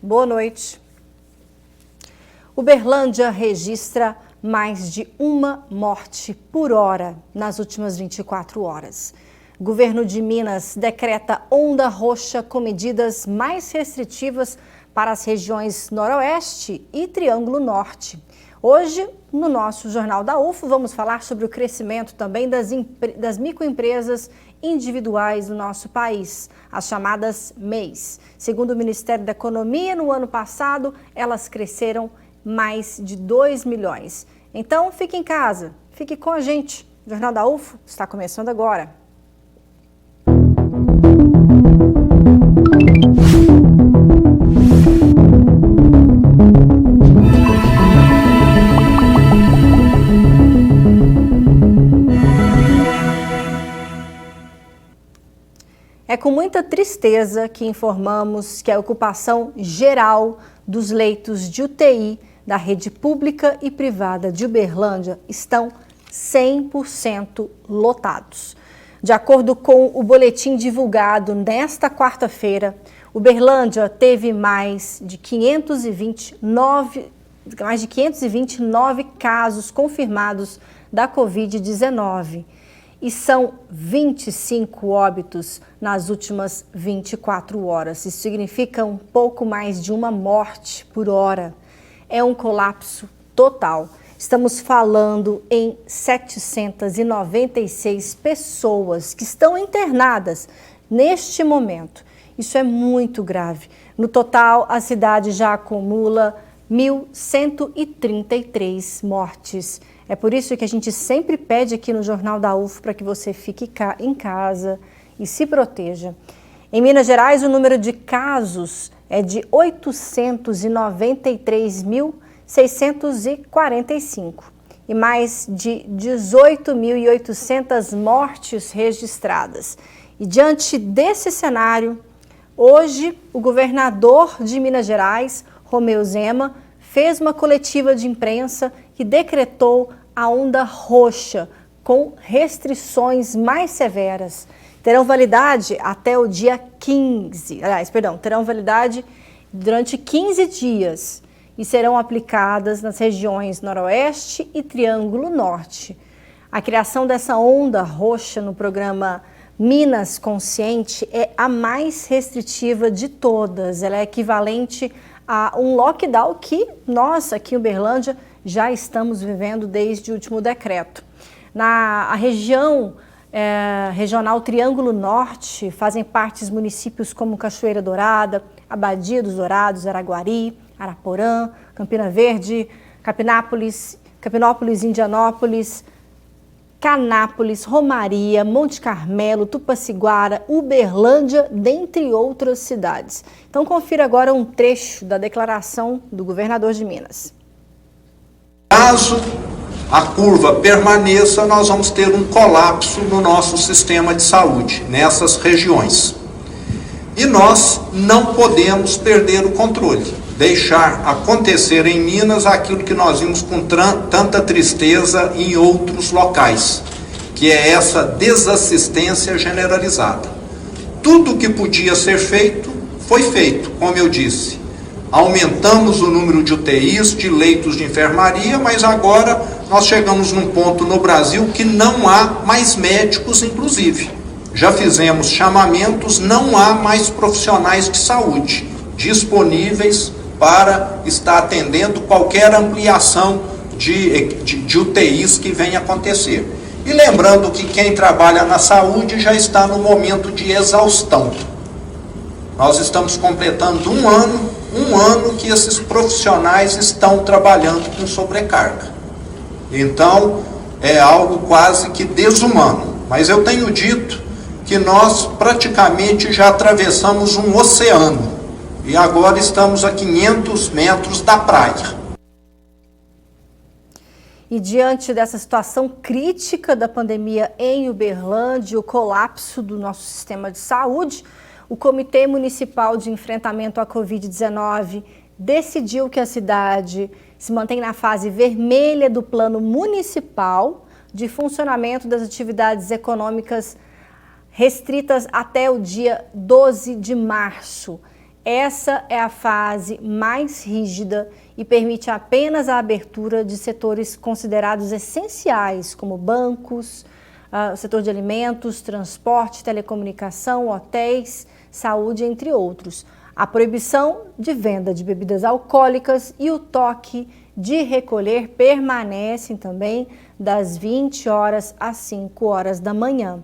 Boa noite. Uberlândia registra mais de uma morte por hora nas últimas 24 horas. O governo de Minas decreta onda roxa com medidas mais restritivas para as regiões Noroeste e Triângulo Norte. Hoje, no nosso Jornal da UFO, vamos falar sobre o crescimento também das microempresas individuais do nosso país, as chamadas MEIs. Segundo o Ministério da Economia, no ano passado, elas cresceram mais de 2 milhões. Então, fique em casa, fique com a gente. O Jornal da UFO está começando agora. É com muita tristeza que informamos que a ocupação geral dos leitos de UTI da rede pública e privada de Uberlândia estão 100% lotados. De acordo com o boletim divulgado nesta quarta-feira, Uberlândia teve mais de 529 casos confirmados da Covid-19. E são 25 óbitos nas últimas 24 horas. Isso significa um pouco mais de uma morte por hora. É um colapso total. Estamos falando em 796 pessoas que estão internadas neste momento. Isso é muito grave. No total, a cidade já acumula 1.133 mortes. É por isso que a gente sempre pede aqui no Jornal da UFO para que você fique em casa e se proteja. Em Minas Gerais, o número de casos é de 893.645 e mais de 18.800 mortes registradas. E diante desse cenário, hoje o governador de Minas Gerais, Romeu Zema, fez uma coletiva de imprensa que decretou a onda roxa com restrições mais severas. Terão validade até o dia 15, terão validade durante 15 dias e serão aplicadas nas regiões Noroeste e Triângulo Norte. A criação dessa onda roxa no programa Minas Consciente é a mais restritiva de todas. Ela é equivalente a um lockdown que nós, aqui em Uberlândia, já estamos vivendo desde o último decreto. Na região regional Triângulo Norte, fazem parte municípios como Cachoeira Dourada, Abadia dos Dourados, Araguari, Araporã, Campina Verde, Capinópolis, Indianópolis, Canápolis, Romaria, Monte Carmelo, Tupaciguara, Uberlândia, dentre outras cidades. Então confira agora um trecho da declaração do governador de Minas. Caso a curva permaneça, nós vamos ter um colapso no nosso sistema de saúde, nessas regiões. E nós não podemos perder o controle, deixar acontecer em Minas aquilo que nós vimos com tanta tristeza em outros locais, que é essa desassistência generalizada. Tudo que podia ser feito, foi feito, como eu disse. Aumentamos o número de UTIs, de leitos de enfermaria, mas agora nós chegamos num ponto no Brasil que não há mais médicos, inclusive. Já fizemos chamamentos, não há mais profissionais de saúde disponíveis para estar atendendo qualquer ampliação de UTIs que venha acontecer. E lembrando que quem trabalha na saúde já está no momento de exaustão. Nós estamos completando um ano que esses profissionais estão trabalhando com sobrecarga. Então, é algo quase que desumano. Mas eu tenho dito que nós praticamente já atravessamos um oceano e agora estamos a 500 metros da praia. E diante dessa situação crítica da pandemia em Uberlândia, o colapso do nosso sistema de saúde, o Comitê Municipal de Enfrentamento à Covid-19 decidiu que a cidade se mantém na fase vermelha do Plano Municipal de funcionamento das atividades econômicas restritas até o dia 12 de março. Essa é a fase mais rígida e permite apenas a abertura de setores considerados essenciais, como bancos, setor de alimentos, transporte, telecomunicação, hotéis, saúde, entre outros. A proibição de venda de bebidas alcoólicas e o toque de recolher permanecem também das 20 horas às 5 horas da manhã.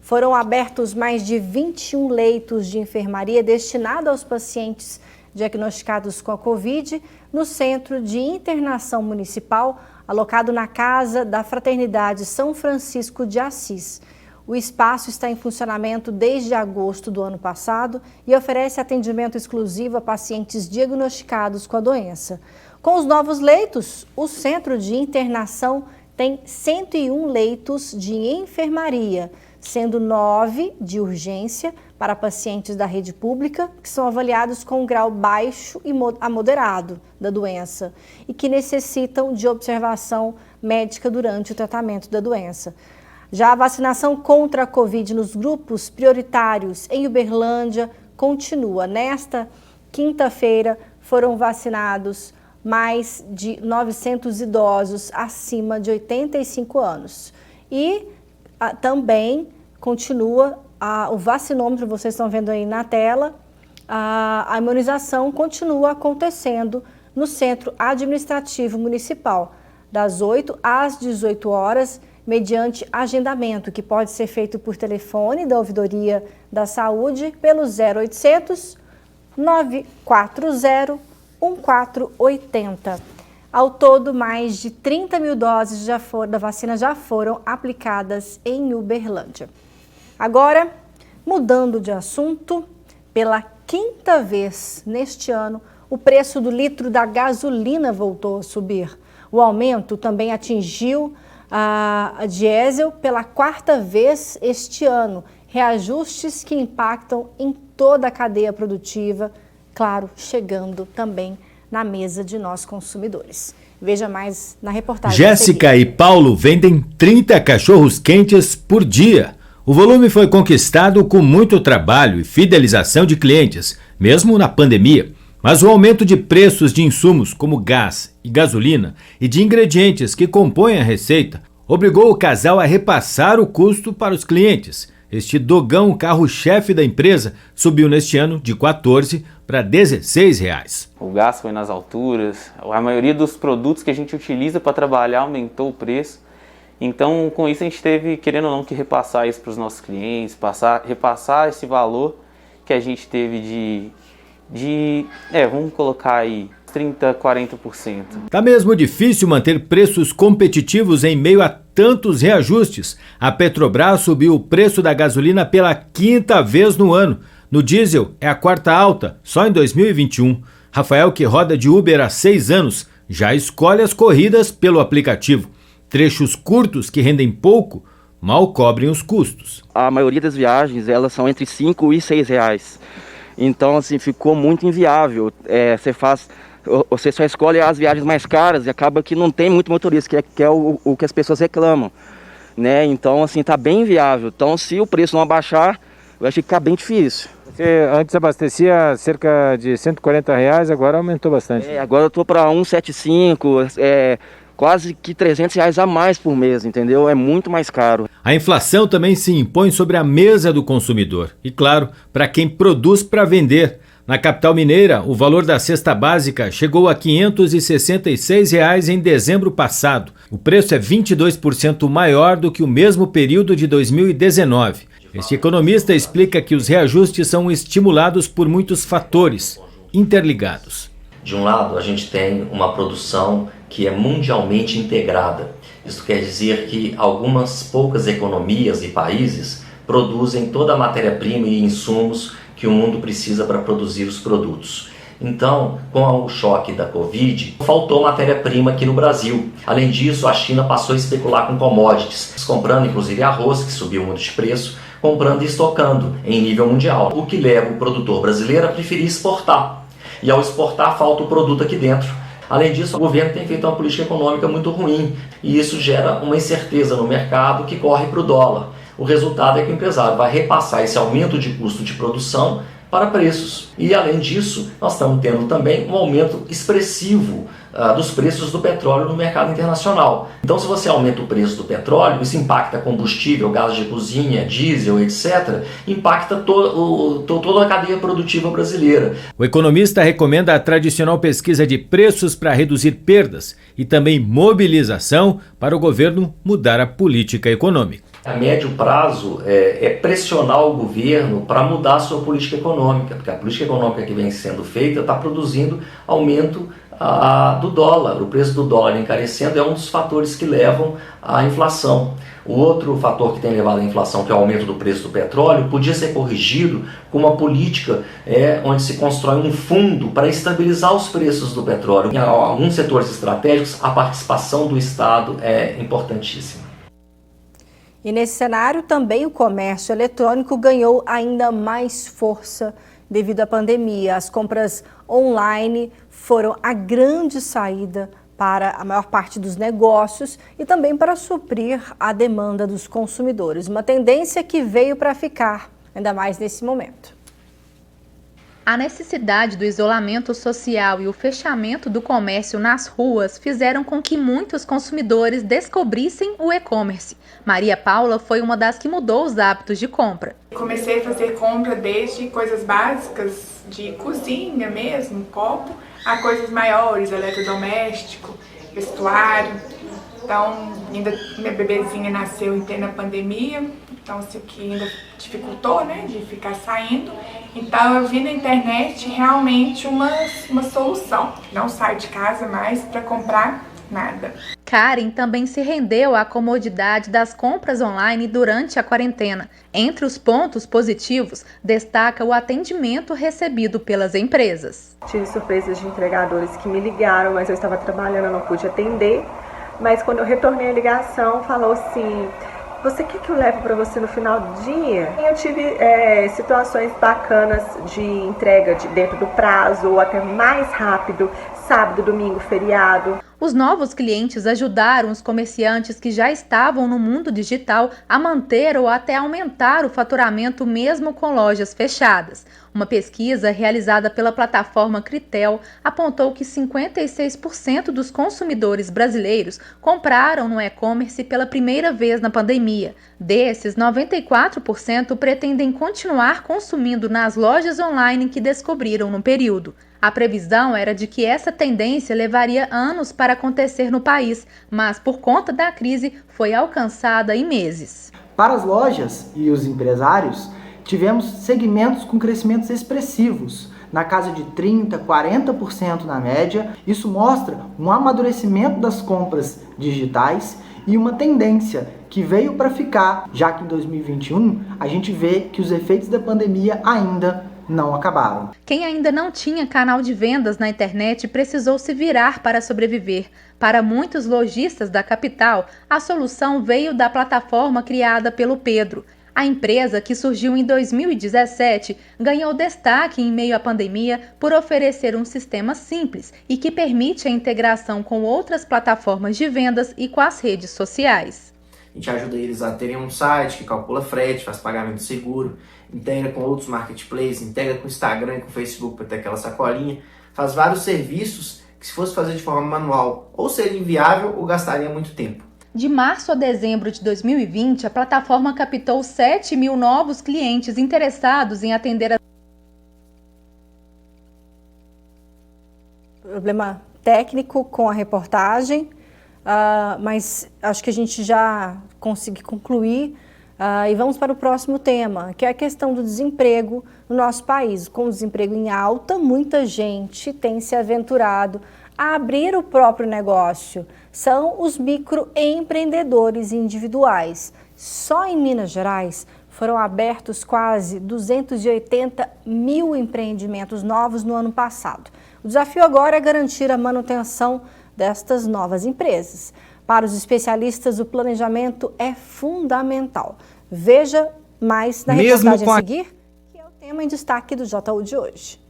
Foram abertos mais de 21 leitos de enfermaria destinados aos pacientes diagnosticados com a Covid no Centro de Internação Municipal, alocado na Casa da Fraternidade São Francisco de Assis. O espaço está em funcionamento desde agosto do ano passado e oferece atendimento exclusivo a pacientes diagnosticados com a doença. Com os novos leitos, o Centro de Internação tem 101 leitos de enfermaria, sendo 9 de urgência para pacientes da rede pública, que são avaliados com um grau baixo a moderado da doença e que necessitam de observação médica durante o tratamento da doença. Já a vacinação contra a Covid nos grupos prioritários em Uberlândia continua. Nesta quinta-feira foram vacinados mais de 900 idosos acima de 85 anos. E também continua o vacinômetro, vocês estão vendo aí na tela, a imunização continua acontecendo no Centro Administrativo Municipal, das 8 às 18 horas, mediante agendamento, que pode ser feito por telefone da Ouvidoria da Saúde pelo 0800 940 1480. Ao todo, mais de 30 mil doses da vacina já foram aplicadas em Uberlândia. Agora, mudando de assunto, pela quinta vez neste ano, o preço do litro da gasolina voltou a subir. O aumento também atingiu a diesel pela quarta vez este ano. Reajustes que impactam em toda a cadeia produtiva, claro, chegando também na mesa de nós consumidores. Veja mais na reportagem. Jéssica e Paulo vendem 30 cachorros quentes por dia. O volume foi conquistado com muito trabalho e fidelização de clientes, mesmo na pandemia. Mas o aumento de preços de insumos como gás e gasolina e de ingredientes que compõem a receita obrigou o casal a repassar o custo para os clientes. Este dogão, carro-chefe da empresa, subiu neste ano de R$ 14 para R$ 16. O gás foi nas alturas, a maioria dos produtos que a gente utiliza para trabalhar aumentou o preço. Então, com isso, a gente teve, querendo ou não, que repassar isso para os nossos clientes, repassar esse valor que a gente teve vamos colocar aí, 30%, 40%. Tá mesmo difícil manter preços competitivos em meio a tantos reajustes. A Petrobras subiu o preço da gasolina pela quinta vez no ano. No diesel é a quarta alta, só em 2021. Rafael, que roda de Uber há 6 anos, já escolhe as corridas pelo aplicativo. Trechos curtos que rendem pouco mal cobrem os custos. A maioria das viagens elas são entre 5 e 6 reais. Então, assim, ficou muito inviável. Você só escolhe as viagens mais caras e acaba que não tem muito motorista, que é o que as pessoas reclamam, né? Então, assim, tá bem inviável. Então, se o preço não abaixar, vai ficar bem difícil. Você antes abastecia cerca de R$140, agora aumentou bastante. Agora eu tô para 175, quase que R$300 a mais por mês, entendeu? É muito mais caro. A inflação também se impõe sobre a mesa do consumidor. E claro, para quem produz para vender. Na capital mineira, o valor da cesta básica chegou a R$ 566 em dezembro passado. O preço é 22% maior do que o mesmo período de 2019. Este economista explica que os reajustes são estimulados por muitos fatores interligados. De um lado, a gente tem uma produção que é mundialmente integrada. Isso quer dizer que algumas poucas economias e países produzem toda a matéria-prima e insumos que o mundo precisa para produzir os produtos. Então, com o choque da Covid, faltou matéria-prima aqui no Brasil. Além disso, a China passou a especular com commodities, comprando inclusive arroz, que subiu muito de preço, comprando e estocando em nível mundial, o que leva o produtor brasileiro a preferir exportar. E ao exportar, falta o produto aqui dentro. Além disso, o governo tem feito uma política econômica muito ruim e isso gera uma incerteza no mercado que corre para o dólar. O resultado é que o empresário vai repassar esse aumento de custo de produção para preços. E além disso, nós estamos tendo também um aumento expressivo dos preços do petróleo no mercado internacional. Então, se você aumenta o preço do petróleo, isso impacta combustível, gás de cozinha, diesel, etc., impacta toda a cadeia produtiva brasileira. O economista recomenda a tradicional pesquisa de preços para reduzir perdas e também mobilização para o governo mudar a política econômica. A médio prazo é pressionar o governo para mudar a sua política econômica, porque a política econômica que vem sendo feita está produzindo aumento do dólar. O preço do dólar encarecendo é um dos fatores que levam à inflação. O outro fator que tem levado à inflação, que é o aumento do preço do petróleo, podia ser corrigido com uma política onde se constrói um fundo para estabilizar os preços do petróleo. Em alguns setores estratégicos, a participação do Estado é importantíssima. E nesse cenário também o comércio eletrônico ganhou ainda mais força devido à pandemia. As compras online foram a grande saída para a maior parte dos negócios e também para suprir a demanda dos consumidores. Uma tendência que veio para ficar, ainda mais nesse momento. A necessidade do isolamento social e o fechamento do comércio nas ruas fizeram com que muitos consumidores descobrissem o e-commerce. Maria Paula foi uma das que mudou os hábitos de compra. Comecei a fazer compra desde coisas básicas de cozinha mesmo, copo, a coisas maiores, eletrodoméstico, vestuário. Então, ainda minha bebezinha nasceu em plena pandemia, então isso aqui ainda dificultou, né, de ficar saindo. Então eu vi na internet realmente uma solução. Não saio de casa mais para comprar nada. Karen também se rendeu à comodidade das compras online durante a quarentena. Entre os pontos positivos, destaca o atendimento recebido pelas empresas. Tive surpresas de entregadores que me ligaram, mas eu estava trabalhando, eu não pude atender. Mas quando eu retornei a ligação, falou assim: você quer que eu leve para você no final do dia? Eu tive situações bacanas de entrega dentro do prazo, ou até mais rápido, sábado, domingo, feriado. Os novos clientes ajudaram os comerciantes que já estavam no mundo digital a manter ou até aumentar o faturamento mesmo com lojas fechadas. Uma pesquisa realizada pela plataforma Critel apontou que 56% dos consumidores brasileiros compraram no e-commerce pela primeira vez na pandemia. Desses, 94% pretendem continuar consumindo nas lojas online que descobriram no período. A previsão era de que essa tendência levaria anos para acontecer no país, mas por conta da crise foi alcançada em meses. Para as lojas e os empresários, tivemos segmentos com crescimentos expressivos, na casa de 30%, 40% na média. Isso mostra um amadurecimento das compras digitais e uma tendência que veio para ficar, já que em 2021 a gente vê que os efeitos da pandemia ainda não acabaram. Quem ainda não tinha canal de vendas na internet precisou se virar para sobreviver. Para muitos lojistas da capital, a solução veio da plataforma criada pelo Pedro. A empresa, que surgiu em 2017, ganhou destaque em meio à pandemia por oferecer um sistema simples e que permite a integração com outras plataformas de vendas e com as redes sociais. A gente ajuda eles a terem um site que calcula frete, faz pagamento seguro, integra com outros marketplaces, integra com o Instagram e com o Facebook para ter aquela sacolinha, faz vários serviços que, se fosse fazer de forma manual, ou seria inviável ou gastaria muito tempo. De março a dezembro de 2020, a plataforma captou 7 mil novos clientes interessados em atender a... Problema técnico com a reportagem, mas acho que a gente já conseguiu concluir. E vamos para o próximo tema, que é a questão do desemprego no nosso país. Com o desemprego em alta, muita gente tem se aventurado a abrir o próprio negócio. São os microempreendedores individuais. Só em Minas Gerais foram abertos quase 280 mil empreendimentos novos no ano passado. O desafio agora é garantir a manutenção destas novas empresas. Para os especialistas, o planejamento é fundamental. Veja mais na reportagem a seguir, que é o tema em destaque do JU de hoje.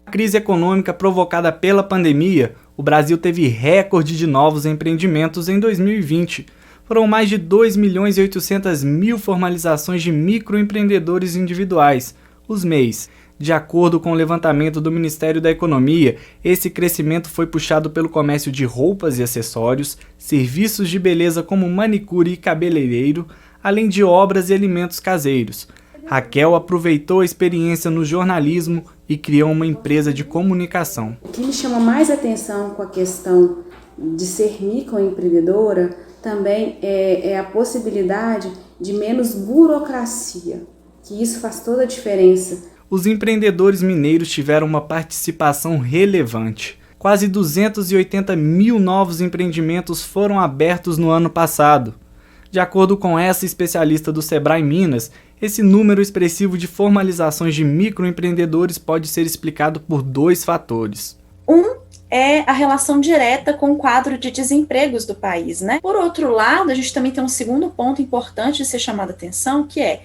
A crise econômica provocada pela pandemia, o Brasil teve recorde de novos empreendimentos em 2020. Foram mais de 2.800.000 formalizações de microempreendedores individuais, os MEIs. De acordo com o levantamento do Ministério da Economia, esse crescimento foi puxado pelo comércio de roupas e acessórios, serviços de beleza como manicure e cabeleireiro, além de obras e alimentos caseiros. Raquel aproveitou a experiência no jornalismo e criou uma empresa de comunicação. O que me chama mais atenção com a questão de ser microempreendedora também é a possibilidade de menos burocracia, que isso faz toda a diferença. Os empreendedores mineiros tiveram uma participação relevante. Quase 280 mil novos empreendimentos foram abertos no ano passado. De acordo com essa especialista do Sebrae Minas, esse número expressivo de formalizações de microempreendedores pode ser explicado por 2 fatores. É a relação direta com o quadro de desempregos do país, né? Por outro lado, a gente também tem um segundo ponto importante de ser chamado a atenção, que é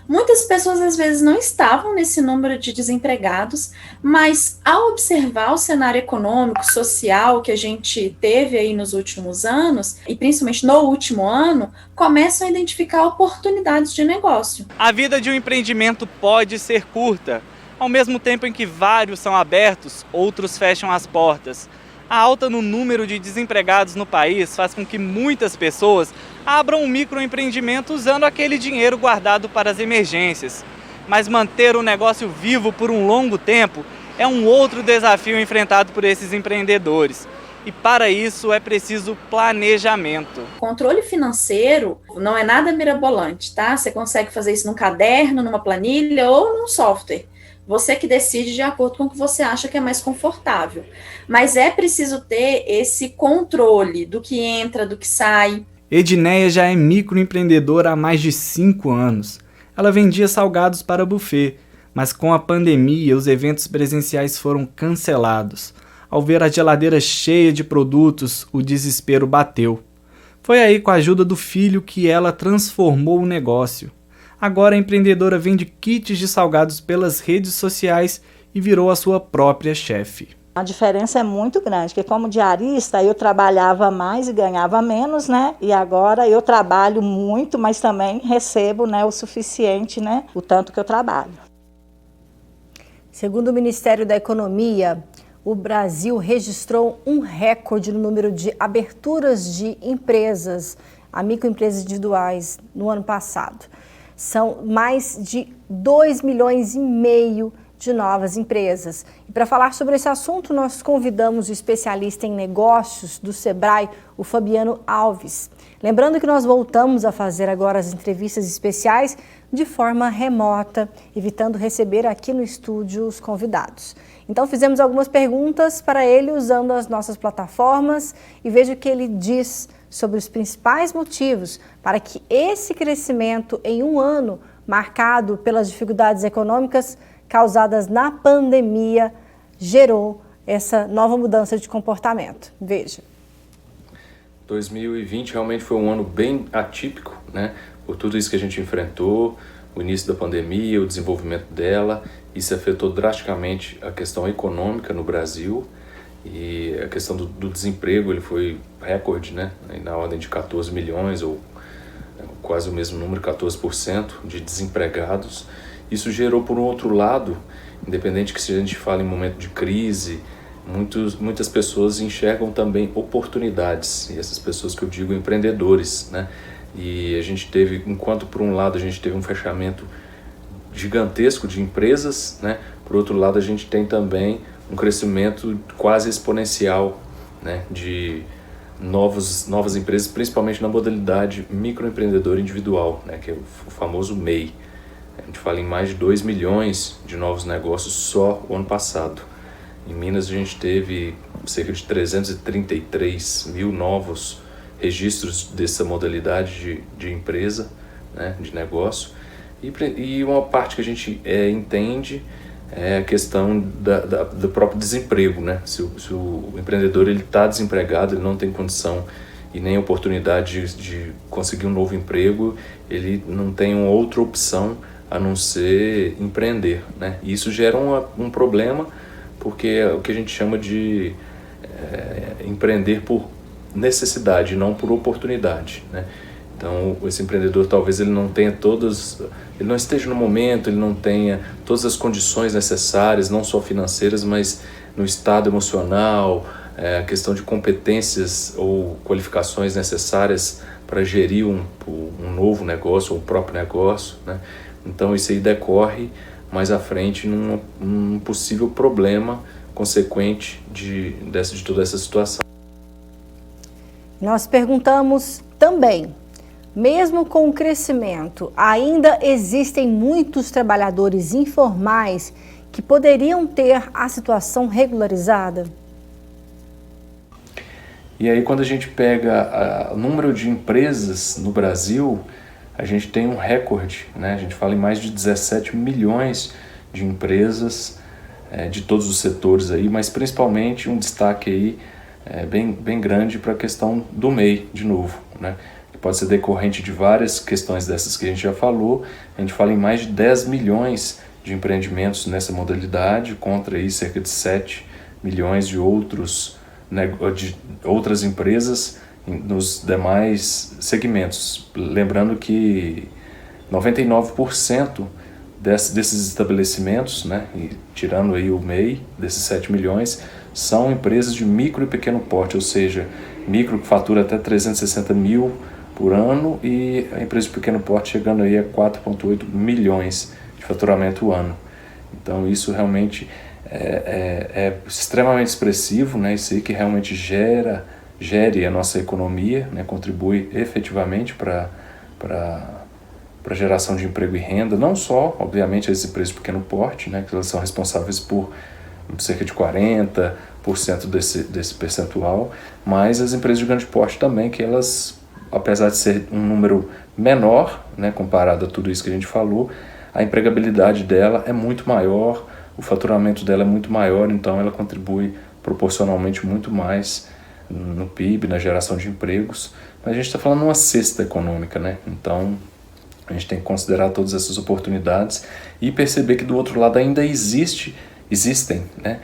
muitas pessoas às vezes não estavam nesse número de desempregados, mas ao observar o cenário econômico, social que a gente teve aí nos últimos anos, e principalmente no último ano, começam a identificar oportunidades de negócio. A vida de um empreendimento pode ser curta. Ao mesmo tempo em que vários são abertos, outros fecham as portas. A alta no número de desempregados no país faz com que muitas pessoas abram um microempreendimento usando aquele dinheiro guardado para as emergências. Mas manter o negócio vivo por um longo tempo é um outro desafio enfrentado por esses empreendedores. E para isso é preciso planejamento. Controle financeiro não é nada mirabolante, tá? Você consegue fazer isso num caderno, numa planilha ou num software. Você que decide de acordo com o que você acha que é mais confortável. Mas é preciso ter esse controle do que entra, do que sai. Edneia já é microempreendedora há mais de 5 anos. Ela vendia salgados para buffet, mas com a pandemia os eventos presenciais foram cancelados. Ao ver a geladeira cheia de produtos, o desespero bateu. Foi aí, com a ajuda do filho, que ela transformou o negócio. Agora a empreendedora vende kits de salgados pelas redes sociais e virou a sua própria chefe. A diferença é muito grande, porque como diarista eu trabalhava mais e ganhava menos, né? E agora eu trabalho muito, mas também recebo, né, o suficiente, né, o tanto que eu trabalho. Segundo o Ministério da Economia, o Brasil registrou um recorde no número de aberturas de empresas, a microempresas individuais, no ano passado. São mais de 2,5 milhões de novas empresas. E para falar sobre esse assunto, nós convidamos o especialista em negócios do Sebrae, o Fabiano Alves. Lembrando que nós voltamos a fazer agora as entrevistas especiais de forma remota, evitando receber aqui no estúdio os convidados. Então fizemos algumas perguntas para ele usando as nossas plataformas e veja o que ele diz sobre os principais motivos para que esse crescimento em um ano marcado pelas dificuldades econômicas causadas na pandemia gerou essa nova mudança de comportamento. Veja. 2020 realmente foi um ano bem atípico, né? Por tudo isso que a gente enfrentou, o início da pandemia, o desenvolvimento dela, isso afetou drasticamente a questão econômica no Brasil e a questão do desemprego, ele foi recorde, né? Na ordem de 14 milhões ou quase o mesmo número, 14% de desempregados. Isso gerou, por um outro lado, independente que se a gente fala em momento de crise, muitas pessoas enxergam também oportunidades, e essas pessoas que eu digo empreendedores, né? E a gente teve, enquanto por um lado a gente teve um fechamento gigantesco de empresas, né? Por outro lado a gente tem também um crescimento quase exponencial, né? De novas empresas, principalmente na modalidade microempreendedor individual, né? Que é o famoso MEI. A gente fala em mais de 2 milhões de novos negócios só o ano passado. Em Minas a gente teve cerca de 333 mil novos registros dessa modalidade de empresa, né, de negócio. E uma parte que a gente entende é a questão do próprio desemprego, né? Se o empreendedor está desempregado, ele não tem condição e nem oportunidade de conseguir um novo emprego, ele não tem uma outra opção a não ser empreender, né? E isso gera um problema, porque é o que a gente chama de empreender por necessidade, não por oportunidade, né? Então, esse empreendedor talvez ele não tenha ele não esteja no momento, ele não tenha todas as condições necessárias, não só financeiras, mas no estado emocional, a questão de competências ou qualificações necessárias para gerir um novo negócio ou o próprio negócio, né? Então, isso aí decorre mais à frente num possível problema consequente de toda essa situação. Nós perguntamos também, mesmo com o crescimento, ainda existem muitos trabalhadores informais que poderiam ter a situação regularizada? E aí, quando a gente pega o número de empresas no Brasil, a gente tem um recorde, né? A gente fala em mais de 17 milhões de empresas de todos os setores aí, mas principalmente um destaque aí bem grande para a questão do MEI, de novo, né? Que pode ser decorrente de várias questões dessas que a gente já falou. A gente fala em mais de 10 milhões de empreendimentos nessa modalidade, contra aí cerca de 7 milhões de outras empresas nos demais segmentos. Lembrando que 99% desses estabelecimentos, né, e tirando aí o MEI, desses 7 milhões, são empresas de micro e pequeno porte, ou seja, micro que fatura até 360 mil por ano e a empresa de pequeno porte chegando aí a 4,8 milhões de faturamento ano. Então isso realmente é extremamente expressivo, né? Isso aí que realmente gere a nossa economia, né? Contribui efetivamente para a geração de emprego e renda, não só, obviamente, as empresas de pequeno porte, né? Que elas são responsáveis por cerca de 40% desse percentual, mas as empresas de grande porte também, que elas, apesar de ser um número menor, né, comparado a tudo isso que a gente falou, a empregabilidade dela é muito maior, o faturamento dela é muito maior, então ela contribui proporcionalmente muito mais no PIB, na geração de empregos. Mas a gente está falando de uma cesta econômica, né? Então a gente tem que considerar todas essas oportunidades e perceber que do outro lado ainda existem, né,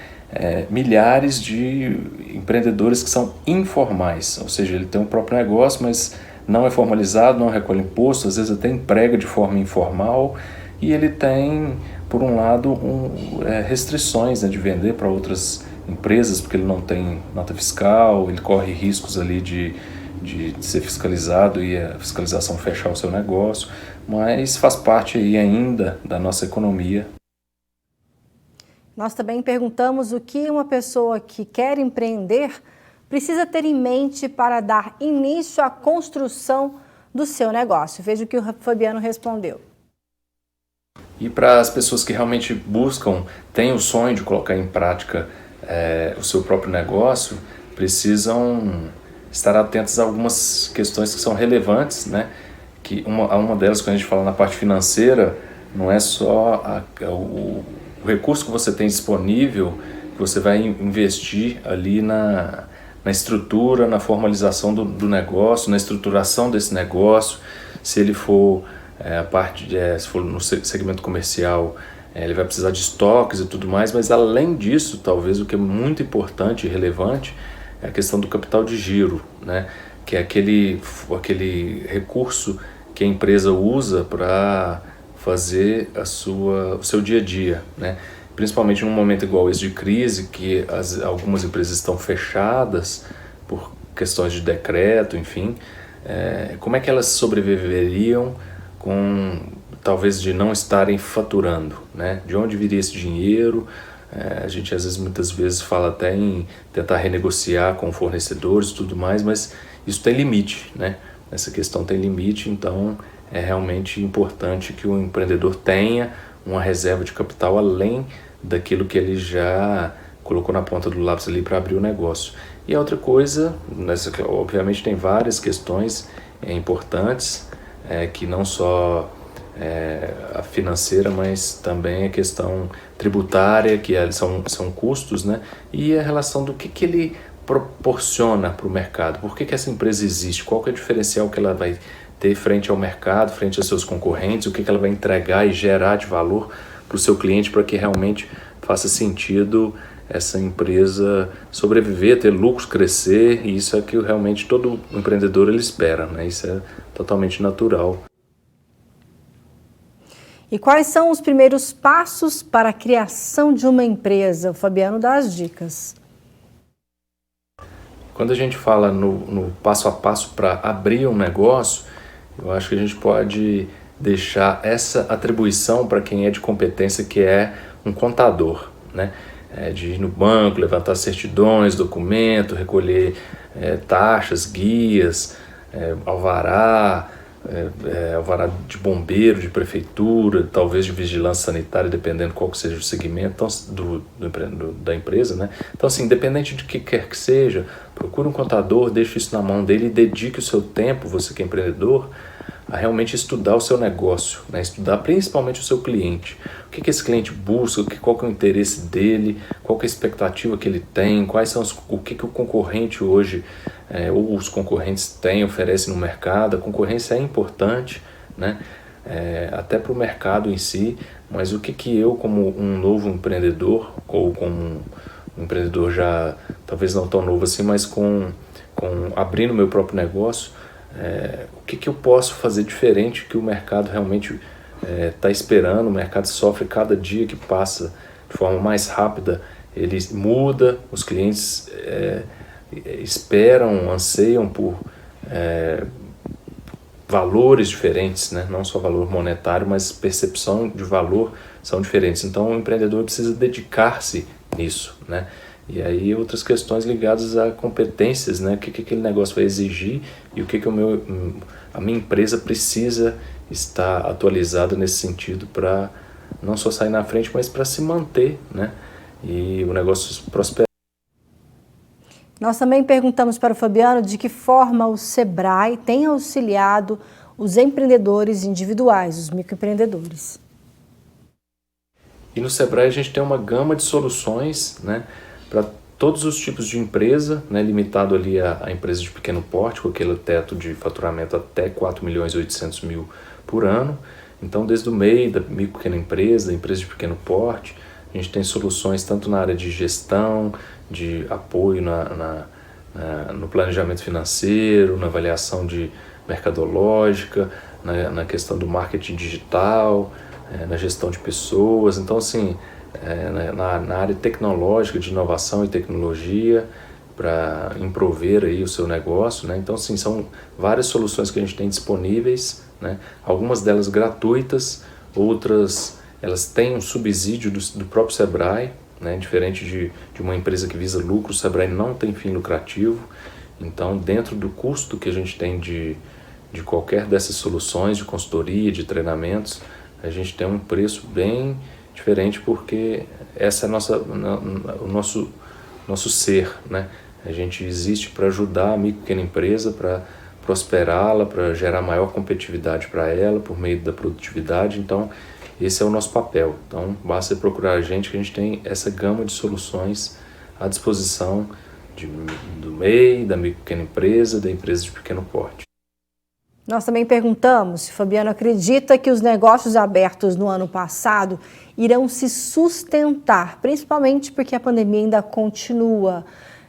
milhares de empreendedores que são informais, ou seja, ele tem um próprio negócio, mas não é formalizado, não recolhe imposto, às vezes até emprega de forma informal e ele tem, por um lado, restrições, né, de vender para outras empresas, porque ele não tem nota fiscal, ele corre riscos ali de ser fiscalizado e a fiscalização fechar o seu negócio, mas faz parte aí ainda da nossa economia. Nós também perguntamos o que uma pessoa que quer empreender precisa ter em mente para dar início à construção do seu negócio. Veja o que o Fabiano respondeu. E para as pessoas que realmente têm o sonho de colocar em prática o seu próprio negócio, precisam estar atentos a algumas questões que são relevantes, né? Que uma delas, quando a gente fala na parte financeira, não é só o recurso que você tem disponível, que você vai investir ali na estrutura, na formalização do negócio, na estruturação desse negócio. Se ele for se for no segmento comercial, ele vai precisar de estoques e tudo mais, mas além disso, talvez o que é muito importante e relevante é a questão do capital de giro, né? Que é aquele recurso que a empresa usa para fazer o seu dia a dia, né? Principalmente num momento igual esse de crise, que algumas empresas estão fechadas por questões de decreto, enfim, como é que elas sobreviveriam com talvez de não estarem faturando, né? De onde viria esse dinheiro? A gente muitas vezes fala até em tentar renegociar com fornecedores e tudo mais, mas isso tem limite, né? Essa questão tem limite, então é realmente importante que o empreendedor tenha uma reserva de capital além daquilo que ele já colocou na ponta do lápis ali para abrir o negócio. E a outra coisa, obviamente tem várias questões importantes, que não só a financeira, mas também a questão tributária, que são custos, né? E a relação do que ele proporciona para o mercado, por que essa empresa existe, qual que é o diferencial que ela vai ter frente ao mercado, frente aos seus concorrentes, o que ela vai entregar e gerar de valor para o seu cliente para que realmente faça sentido essa empresa sobreviver, ter lucros, crescer, e isso é que realmente todo empreendedor ele espera, né? Isso é totalmente natural. E quais são os primeiros passos para a criação de uma empresa? O Fabiano dá as dicas. Quando a gente fala no passo a passo para abrir um negócio, eu acho que a gente pode deixar essa atribuição para quem é de competência, que é um contador, né? De ir no banco, levantar certidões, documento, recolher taxas, guias, alvará de bombeiro, de prefeitura, talvez de vigilância sanitária, dependendo qual que seja o segmento da empresa, né? Então, assim, independente de que quer que seja, procure um contador, deixe isso na mão dele e dedique o seu tempo, você que é empreendedor, a realmente estudar o seu negócio, né? Estudar principalmente o seu cliente. O que esse cliente busca, qual que é o interesse dele, qual que é a expectativa que ele tem, quais são o que o concorrente hoje, ou os concorrentes têm, oferecem no mercado. A concorrência é importante, né? Até para o mercado em si, mas o que eu, como um novo empreendedor, ou como um empreendedor já, talvez não tão novo assim, mas com abrindo meu próprio negócio, o que eu posso fazer diferente que o mercado realmente está esperando. O mercado sofre cada dia que passa de forma mais rápida, ele muda, os clientes esperam, anseiam por valores diferentes, né? Não só valor monetário, mas percepção de valor são diferentes. Então o empreendedor precisa dedicar-se nisso, né? E aí outras questões ligadas a competências, né? O que aquele negócio vai exigir e o que a minha empresa precisa estar atualizada nesse sentido para não só sair na frente, mas para se manter, né? E o negócio prosperar. Nós também perguntamos para o Fabiano de que forma o Sebrae tem auxiliado os empreendedores individuais, os microempreendedores. E no Sebrae a gente tem uma gama de soluções, né, para todos os tipos de empresa, né, limitado ali a empresa de pequeno porte, com aquele teto de faturamento até 4.800.000 por ano. Então, desde o MEI, da micro pequena empresa, da empresa de pequeno porte, a gente tem soluções tanto na área de gestão, de apoio no planejamento financeiro, na avaliação mercadológica, na questão do marketing digital, na gestão de pessoas. Então, assim, na área tecnológica, de inovação e tecnologia, para improver aí o seu negócio, né? Então, sim, são várias soluções que a gente tem disponíveis, né? Algumas delas gratuitas, outras elas têm um subsídio do próprio Sebrae, né? Diferente de uma empresa que visa lucro, o Sebrae não tem fim lucrativo. Então, dentro do custo que a gente tem de qualquer dessas soluções, de consultoria, de treinamentos, a gente tem um preço bem diferente, porque essa é o nosso ser, né? A gente existe para ajudar a micro e pequena empresa, para prosperá-la, para gerar maior competitividade para ela por meio da produtividade. Então, esse é o nosso papel. Então, basta procurar a gente, que a gente tem essa gama de soluções à disposição do MEI, da micro e pequena empresa, da empresa de pequeno porte. Nós também perguntamos se Fabiano acredita que os negócios abertos no ano passado irão se sustentar, principalmente porque a pandemia ainda continua.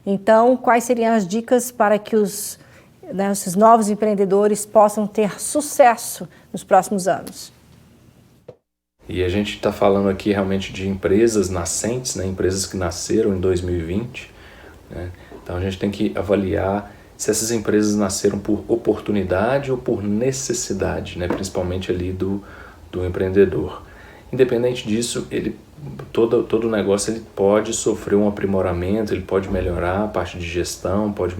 Então, quais seriam as dicas para que esses novos empreendedores possam ter sucesso nos próximos anos? E a gente está falando aqui realmente de empresas nascentes, né? Empresas que nasceram em 2020. Né? Então a gente tem que avaliar se essas empresas nasceram por oportunidade ou por necessidade, né? Principalmente ali do empreendedor. Independente disso, todo negócio ele pode sofrer um aprimoramento, ele pode melhorar a parte de gestão, pode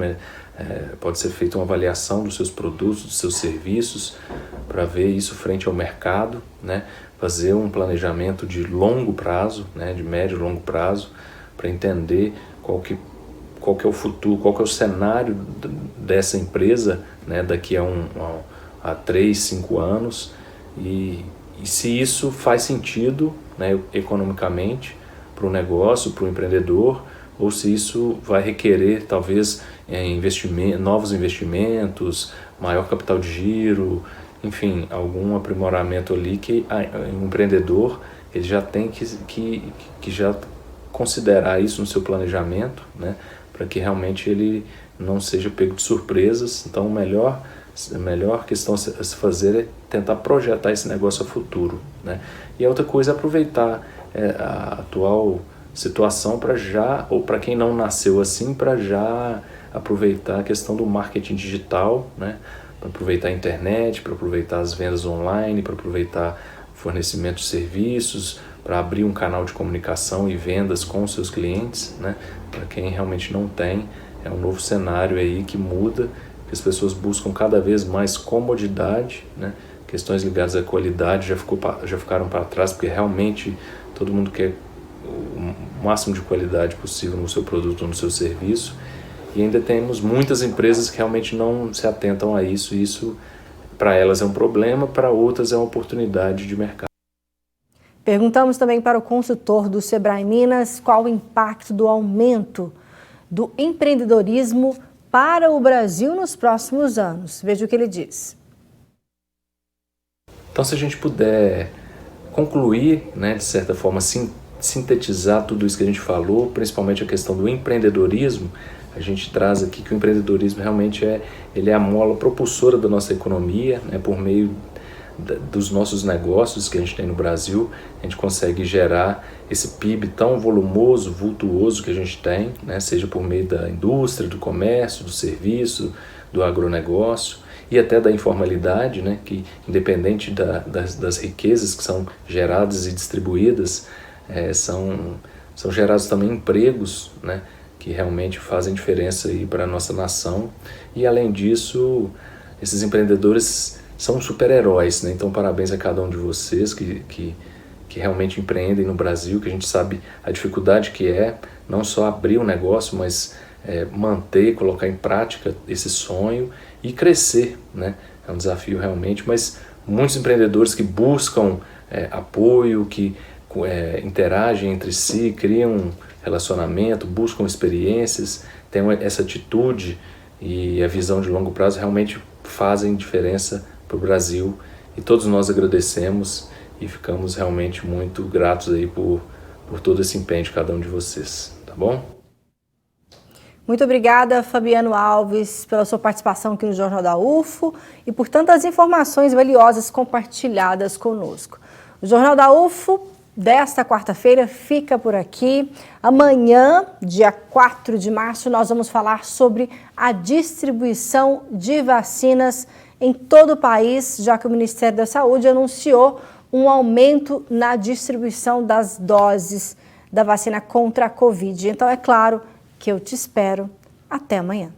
ser feita uma avaliação dos seus produtos, dos seus serviços, para ver isso frente ao mercado, né? Fazer um planejamento de longo prazo, né? De médio e longo prazo, para entender qual que é o futuro, qual que é o cenário dessa empresa, né? Daqui a 3, 5 anos, e se isso faz sentido, né, economicamente para o negócio, para o empreendedor, ou se isso vai requerer talvez novos investimentos, maior capital de giro, enfim, algum aprimoramento ali que o empreendedor ele já tem que já considerar isso no seu planejamento, né, para que realmente ele não seja pego de surpresas. Então, a melhor questão a se fazer é tentar projetar esse negócio a futuro, né? E a outra coisa é aproveitar a atual situação para já, ou para quem não nasceu assim, para já aproveitar a questão do marketing digital, né? Para aproveitar a internet, para aproveitar as vendas online, para aproveitar o fornecimento de serviços, para abrir um canal de comunicação e vendas com os seus clientes, né? Para quem realmente não tem, é um novo cenário aí que muda, que as pessoas buscam cada vez mais comodidade, né? Questões ligadas à qualidade já ficaram para trás, porque realmente todo mundo quer o máximo de qualidade possível no seu produto ou no seu serviço. E ainda temos muitas empresas que realmente não se atentam a isso, e isso para elas é um problema, para outras é uma oportunidade de mercado. Perguntamos também para o consultor do Sebrae Minas qual o impacto do aumento do empreendedorismo para o Brasil nos próximos anos. Veja o que ele diz. Então, se a gente puder concluir, né, de certa forma, sintetizar tudo isso que a gente falou, principalmente a questão do empreendedorismo, a gente traz aqui que o empreendedorismo realmente ele é a mola propulsora da nossa economia, né, por meio dos nossos negócios que a gente tem no Brasil, a gente consegue gerar esse PIB tão volumoso, vultuoso que a gente tem, né, seja por meio da indústria, do comércio, do serviço, do agronegócio e até da informalidade, né, que independente das riquezas que são geradas e distribuídas, são gerados também empregos, né, que realmente fazem diferença aí para a nossa nação. E além disso, esses empreendedores são super-heróis, né? Então parabéns a cada um de vocês que realmente empreendem no Brasil, que a gente sabe a dificuldade que é não só abrir um negócio, mas manter, colocar em prática esse sonho e crescer, né? É um desafio realmente, mas muitos empreendedores que buscam apoio, que interagem entre si, criam relacionamento, buscam experiências, têm essa atitude e a visão de longo prazo realmente fazem diferença para o Brasil, e todos nós agradecemos e ficamos realmente muito gratos aí por todo esse empenho de cada um de vocês, tá bom? Muito obrigada, Fabiano Alves, pela sua participação aqui no Jornal da UFO e por tantas informações valiosas compartilhadas conosco. O Jornal da UFO desta quarta-feira fica por aqui. Amanhã, dia 4 de março, nós vamos falar sobre a distribuição de vacinas em todo o país, já que o Ministério da Saúde anunciou um aumento na distribuição das doses da vacina contra a Covid. Então, é claro que eu te espero. Até amanhã.